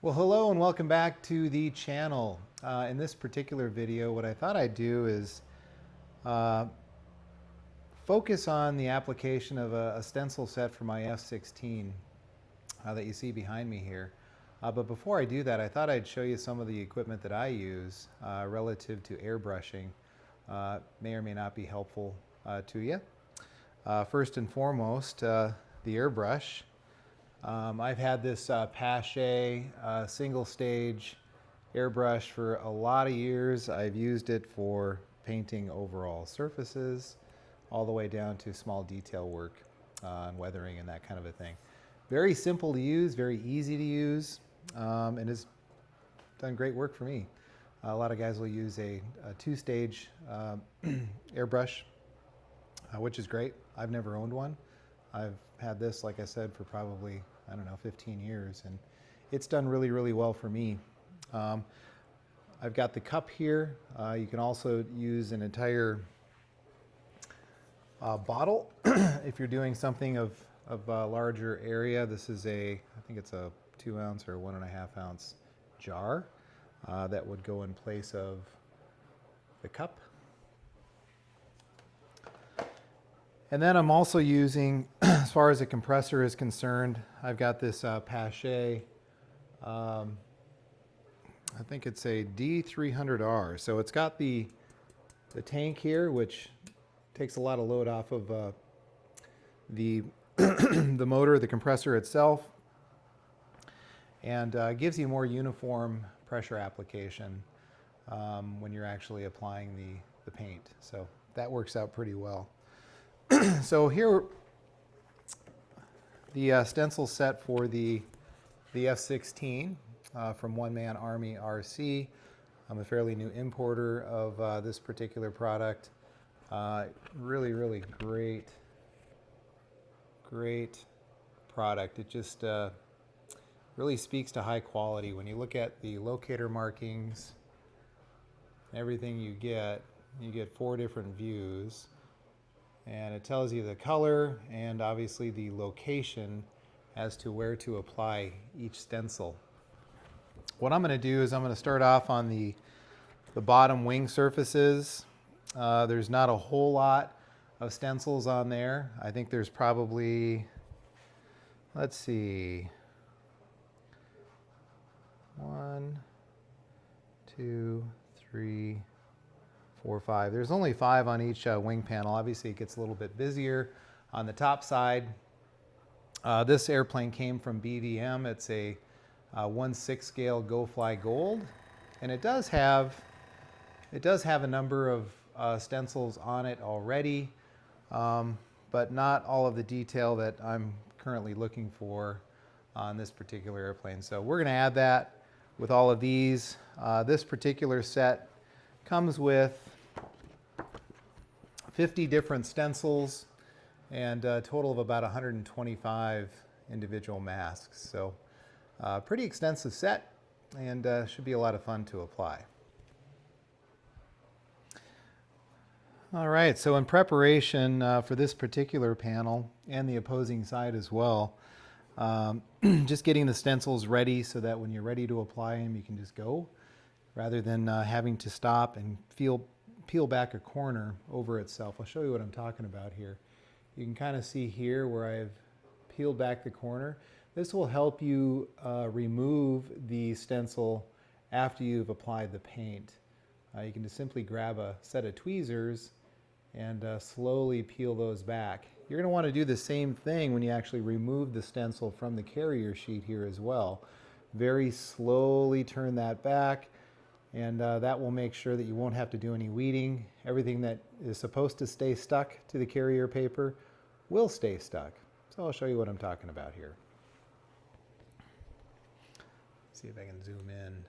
Well, hello and welcome back to the channel. In this particular video, what I thought I'd do is uh, focus on the application of a stencil set for my F-16 that you see behind me here. But before I do that, I thought I'd show you some of the equipment that I use relative to airbrushing. May or may not be helpful to you. First and foremost, the airbrush. I've had this Pache single stage airbrush for a lot of years. I've used it for painting overall surfaces all the way down to small detail work and weathering and that kind of a thing. Very simple to use, very easy to use, and has done great work for me. A lot of guys will use a two-stage airbrush, which is great. I've never owned one. I've had this, like I said, for probably, I don't know, 15 years, and it's done really, really well for me. I've got the cup here. You can also use an entire bottle if you're doing something of a larger area. This is I think it's a 2 ounce or 1.5 ounce jar that would go in place of the cup. And then I'm also using, as far as a compressor is concerned, I've got this Pache, I think it's a D300R. So it's got the tank here, which takes a lot of load off of the, the motor, the compressor itself, and gives you more uniform pressure application when you're actually applying the paint. So that works out pretty well. So here, the stencil set for the F-16 from One Man Army RC. I'm a fairly new importer of this particular product. Really, really great product. It just really speaks to high quality. When you look at the locator markings, everything you get 4 different views. And it tells you the color and obviously the location as to where to apply each stencil. What I'm going to do is I'm going to start off on the bottom wing surfaces. There's not a whole lot of stencils on there. I think there's probably, let's see, 1, 2, 3, 4, 5. There's only 5 on each wing panel. Obviously, it gets a little bit busier on the top side. This airplane came from BVM. It's a 1/6 scale Go Fly Gold, and it does have a number of stencils on it already, but not all of the detail that I'm currently looking for on this particular airplane. So we're going to add that with all of these. This particular set comes with 50 different stencils and a total of about 125 individual masks. So pretty extensive set, and should be a lot of fun to apply. All right, so in preparation for this particular panel and the opposing side as well, just getting the stencils ready so that when you're ready to apply them, you can just go, rather than having to stop and peel back a corner over itself. I'll show you what I'm talking about here. You can kind of see here where I've peeled back the corner. This will help you remove the stencil after you've applied the paint. You can just simply grab a set of tweezers and slowly peel those back. You're going to want to do the same thing when you actually remove the stencil from the carrier sheet here as well. Very slowly turn that back, and that will make sure that you won't have to do any weeding. Everything that is supposed to stay stuck to the carrier paper will stay stuck. So I'll show you what I'm talking about here. See if I can zoom in.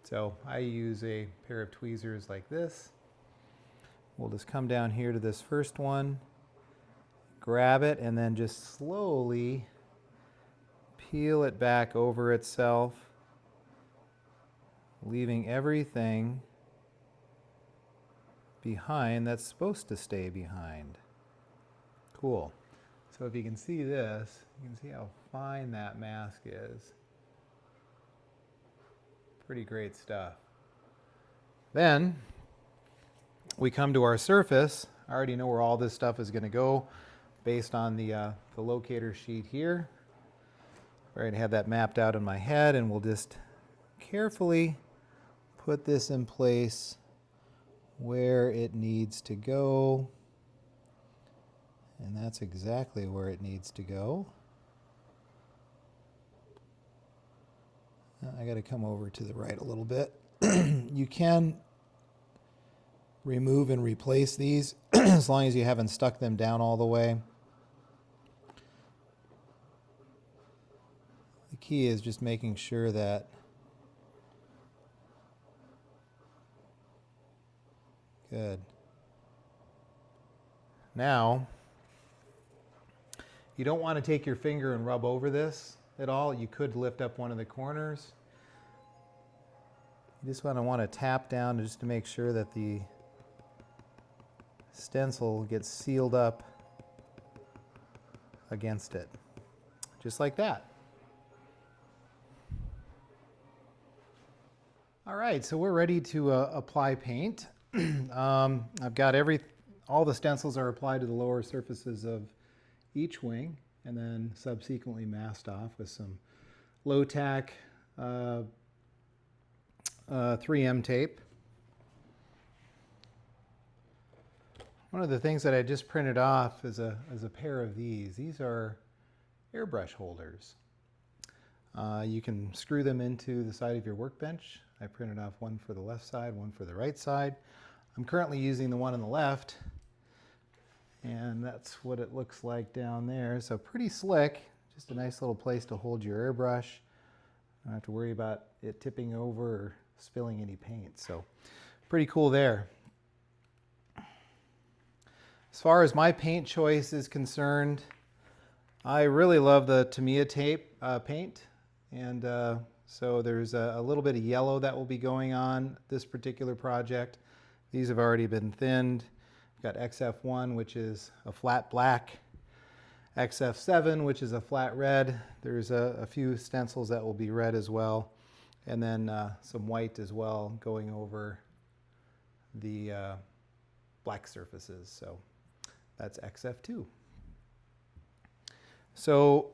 So I use a pair of tweezers like this. We'll just come down here to this first one, grab it, and then just slowly peel it back over itself, leaving everything behind that's supposed to stay behind. Cool. So if you can see this, you can see how fine that mask is. Pretty great stuff. Then we come to our surface. I already know where all this stuff is going to go based on the locator sheet here. I already have that mapped out in my head, and we'll just carefully put this in place where it needs to go. And that's exactly where it needs to go. I got to come over to the right a little bit. You can remove and replace these as long as you haven't stuck them down all the way. The key is just making sure that good. Now, you don't want to take your finger and rub over this at all. You could lift up one of the corners. You just want to tap down just to make sure that the stencil gets sealed up against it. Just like that. All right, so we're ready to apply paint. I've got all the stencils are applied to the lower surfaces of each wing and then subsequently masked off with some low-tack 3M tape. One of the things that I just printed off is a pair of these. These are airbrush holders. You can screw them into the side of your workbench. I printed off one for the left side, one for the right side. I'm currently using the one on the left, and that's what it looks like down there. So pretty slick, just a nice little place to hold your airbrush. Don't have to worry about it tipping over or spilling any paint. So pretty cool there. As far as my paint choice is concerned, I really love the Tamiya tape paint, and so there's a little bit of yellow that will be going on this particular project. These have already been thinned. We've got XF1, which is a flat black, XF7, which is a flat red. There's a few stencils that will be red as well, and then some white as well going over the black surfaces. So that's XF2. So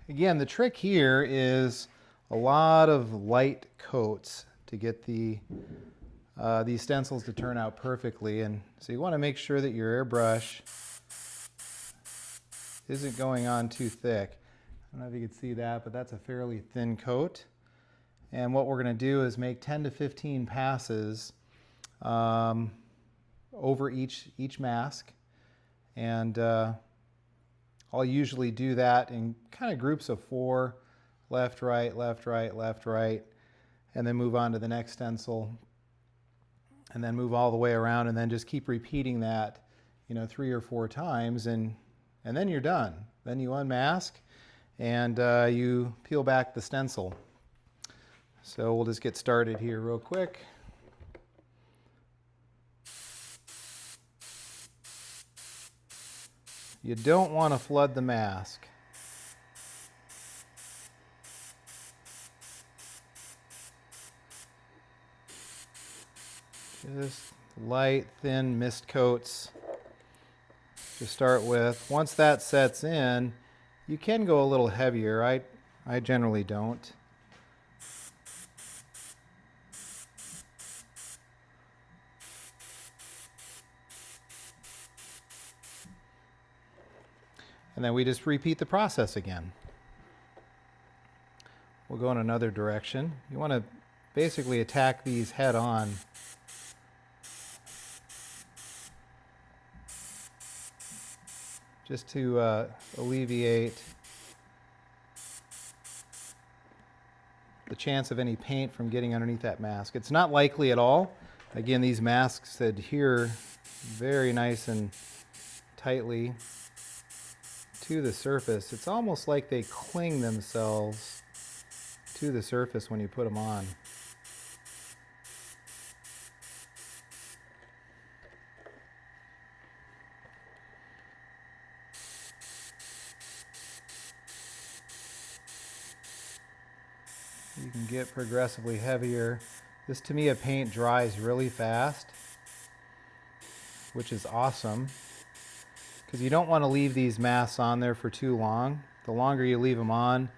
again, the trick here is a lot of light coats to get these stencils to turn out perfectly. And so you want to make sure that your airbrush isn't going on too thick. I don't know if you can see that, but that's a fairly thin coat. And what we're going to do is make 10 to 15 passes over each mask. And I'll usually do that in kind of groups of 4, left, right, left, right, left, right, and then move on to the next stencil, and then move all the way around, and then just keep repeating that, 3 or 4 times, and then you're done. Then you unmask, and you peel back the stencil. So we'll just get started here real quick. You don't want to flood the mask. Just light, thin mist coats to start with. Once that sets in, you can go a little heavier. I generally don't. And then we just repeat the process again. We'll go in another direction. You want to basically attack these head on. Just to alleviate the chance of any paint from getting underneath that mask. It's not likely at all. Again, these masks adhere very nice and tightly to the surface. It's almost like they cling themselves to the surface when you put them on. You can get progressively heavier. This to me of paint dries really fast, which is awesome because you don't want to leave these masks on there for too long. The longer you leave them on,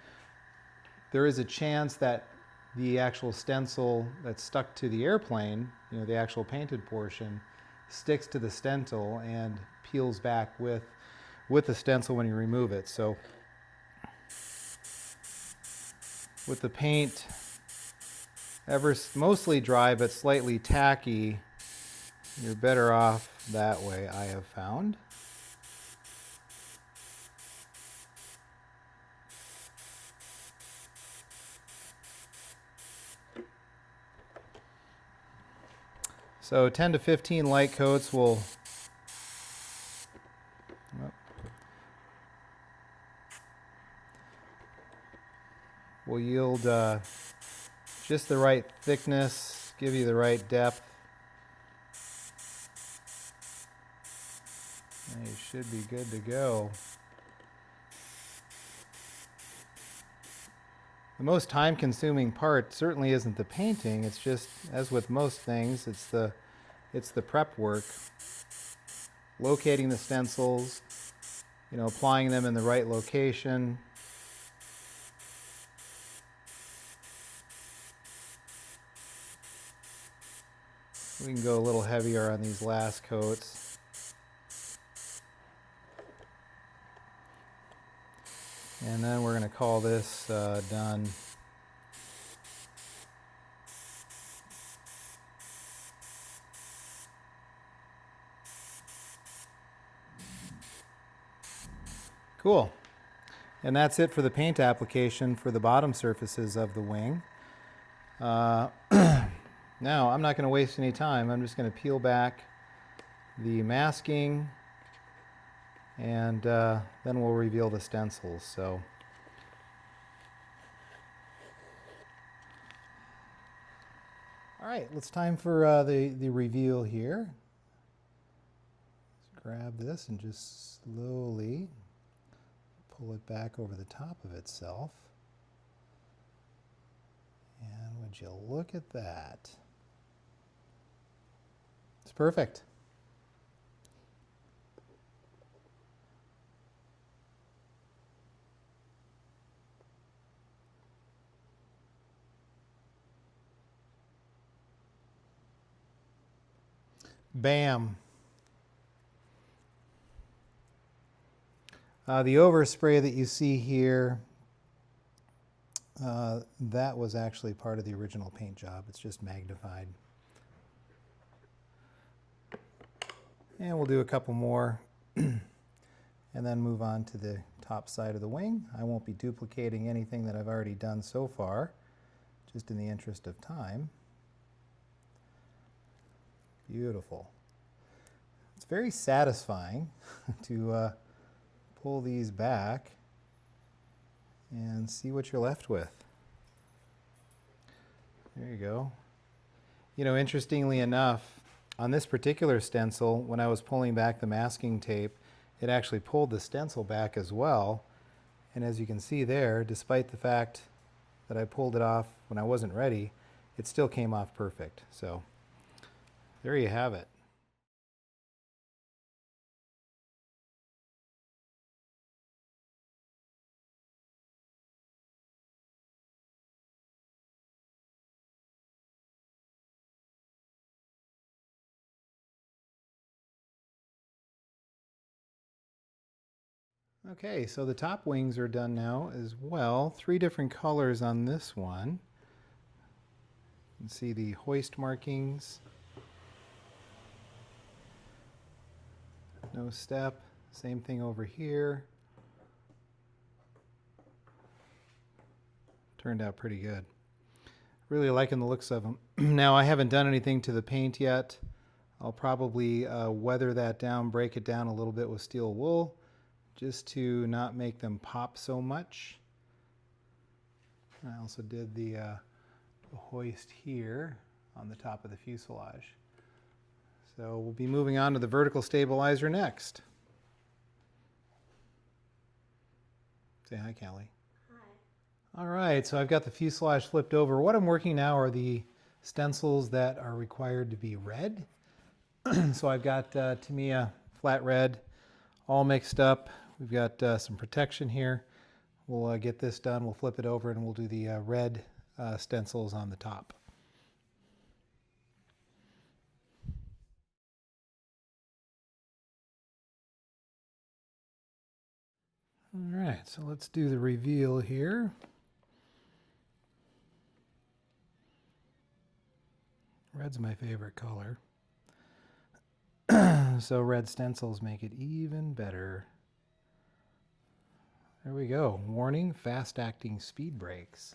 there is a chance that the actual stencil that's stuck to the airplane, you know, the actual painted portion, sticks to the stencil and peels back with the stencil when you remove it. So with the paint mostly dry but slightly tacky, you're better off that way, I have found. So 10 to 15 light coats will yield just the right thickness, give you the right depth. And you should be good to go. The most time-consuming part certainly isn't the painting. It's just, as with most things, it's the prep work. Locating the stencils, you know, applying them in the right location. We can go a little heavier on these last coats. And then we're going to call this done. Cool. And that's it for the paint application for the bottom surfaces of the wing. Now, I'm not going to waste any time. I'm just going to peel back the masking, and then we'll reveal the stencils. So, all right, it's time for the reveal here. Let's grab this and just slowly pull it back over the top of itself. And would you look at that? It's perfect. Bam. The overspray that you see here, that was actually part of the original paint job. It's just magnified. And we'll do a couple more and then move on to the top side of the wing. I won't be duplicating anything that I've already done so far, just in the interest of time. Beautiful. It's very satisfying to pull these back and see what you're left with. There you go. You know, interestingly enough, on this particular stencil, when I was pulling back the masking tape, it actually pulled the stencil back as well. And as you can see there, despite the fact that I pulled it off when I wasn't ready, it still came off perfect. So there you have it. Okay, so the top wings are done now as well. 3 different colors on this one. You can see the hoist markings. No step. Same thing over here. Turned out pretty good. Really liking the looks of them. Now, I haven't done anything to the paint yet. I'll probably weather that down, break it down a little bit with steel wool, just to not make them pop so much. I also did the hoist here on the top of the fuselage. So we'll be moving on to the vertical stabilizer next. Say hi, Callie. Hi. All right, so I've got the fuselage flipped over. What I'm working now are the stencils that are required to be red. So I've got Tamiya flat red all mixed up. We've got some protection here. We'll get this done, we'll flip it over, and we'll do the red stencils on the top. All right, so let's do the reveal here. Red's my favorite color. So red stencils make it even better. There we go. Warning, fast-acting speed brakes.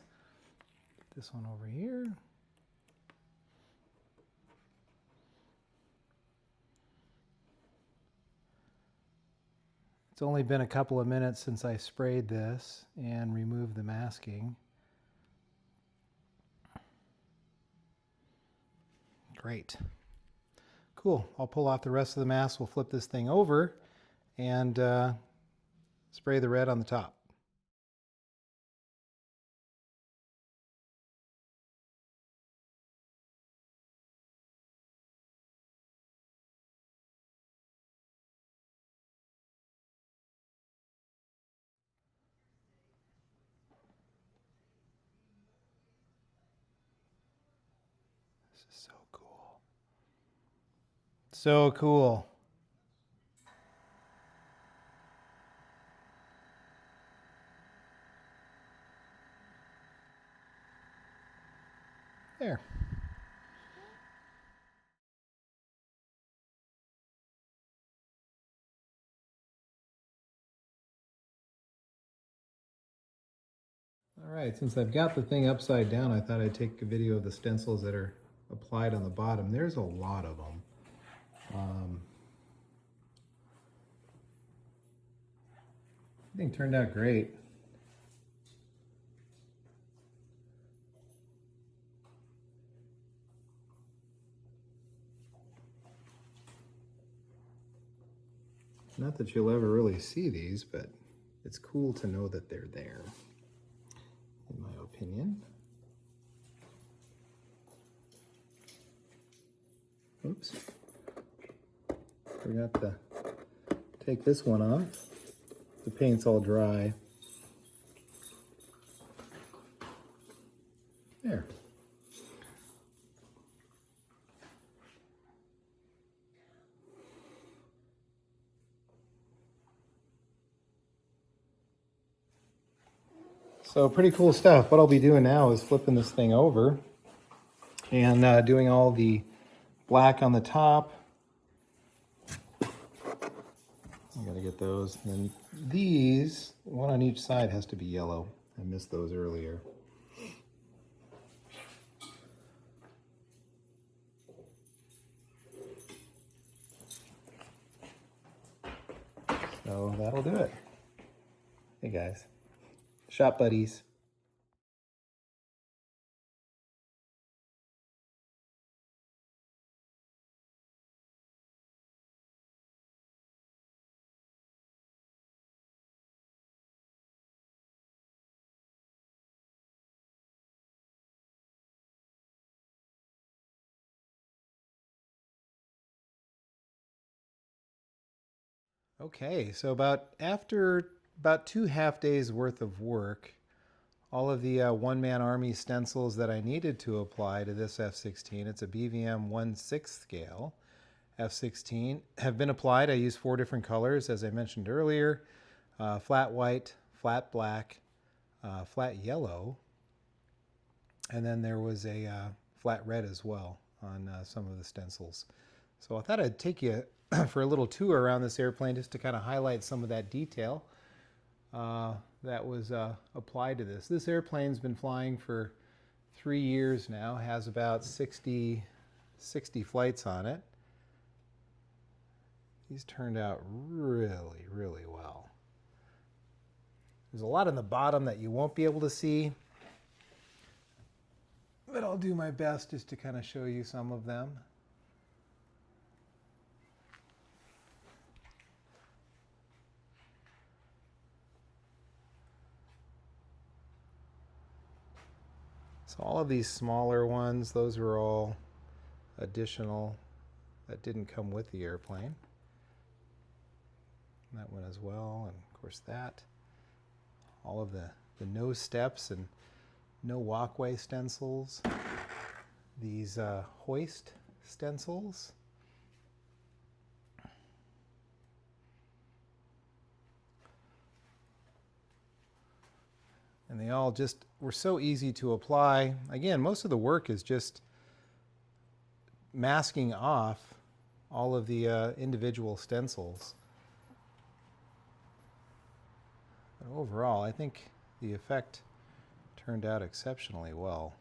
This one over here. It's only been a couple of minutes since I sprayed this and removed the masking. Great. Cool. I'll pull off the rest of the mask. We'll flip this thing over and spray the red on the top. This is so cool. So cool. There. All right, since I've got the thing upside down, I thought I'd take a video of the stencils that are applied on the bottom. There's a lot of them. I think turned out great. Not that you'll ever really see these, but it's cool to know that they're there, in my opinion. Oops. Forgot to take this one off. The paint's all dry. There. So pretty cool stuff. What I'll be doing now is flipping this thing over and doing all the black on the top. I gotta get those. And these, one on each side, has to be yellow. I missed those earlier. So that'll do it. Hey guys, shop buddies. Okay, so after about 2 half-days worth of work, all of the one-man army stencils that I needed to apply to this F-16, it's a BVM 1/6 scale F-16, have been applied. I used 4 different colors, as I mentioned earlier: flat white, flat black, flat yellow, and then there was a flat red as well on some of the stencils. So I thought I'd take you for a little tour around this airplane just to kind of highlight some of that detail that was applied to this. This airplane's been flying for 3 years now, has about 60 flights on it. These turned out really, really well. There's a lot in the bottom that you won't be able to see, but I'll do my best just to kind of show you some of them. So all of these smaller ones, those are all additional that didn't come with the airplane. That one as well, and of course that. All of the no steps and no walkway stencils. These hoist stencils. And they all just were so easy to apply. Again, most of the work is just masking off all of the individual stencils. But overall, I think the effect turned out exceptionally well.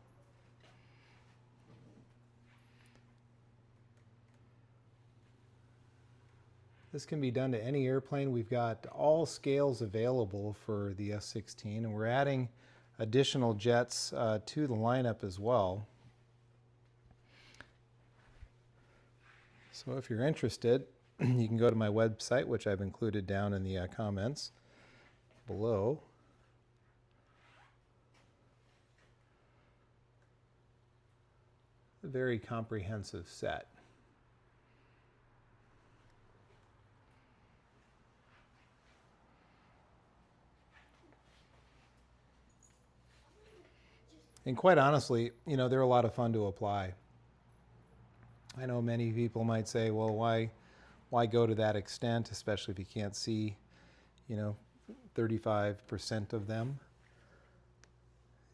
This can be done to any airplane. We've got all scales available for the F-16, and we're adding additional jets to the lineup as well. So if you're interested, you can go to my website, which I've included down in the comments below. A very comprehensive set. And quite honestly, you know, they're a lot of fun to apply. I know many people might say, well, why go to that extent, especially if you can't see, you know, 35% of them.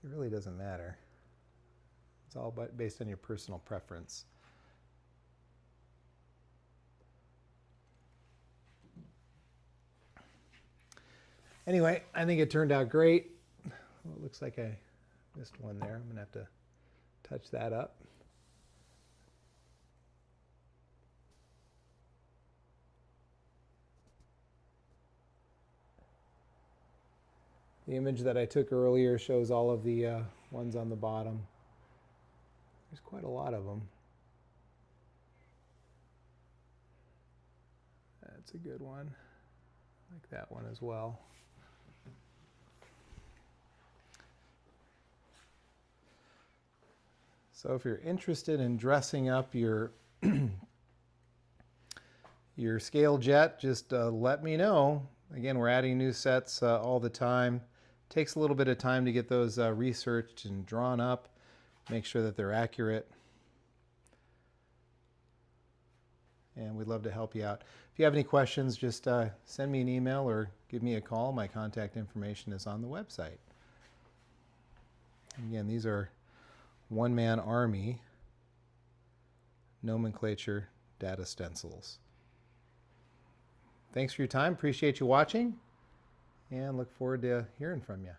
It really doesn't matter. It's all based on your personal preference. Anyway, I think it turned out great. Well, it looks like I missed one there. I'm going to have to touch that up. The image that I took earlier shows all of the ones on the bottom. There's quite a lot of them. That's a good one. I like that one as well. So if you're interested in dressing up your your scale jet, just let me know. Again, we're adding new sets all the time. Takes a little bit of time to get those researched and drawn up, make sure that they're accurate. And we'd love to help you out. If you have any questions, just send me an email or give me a call. My contact information is on the website. Again, these are one-man army nomenclature data stencils. Thanks for your time. Appreciate you watching, and look forward to hearing from you.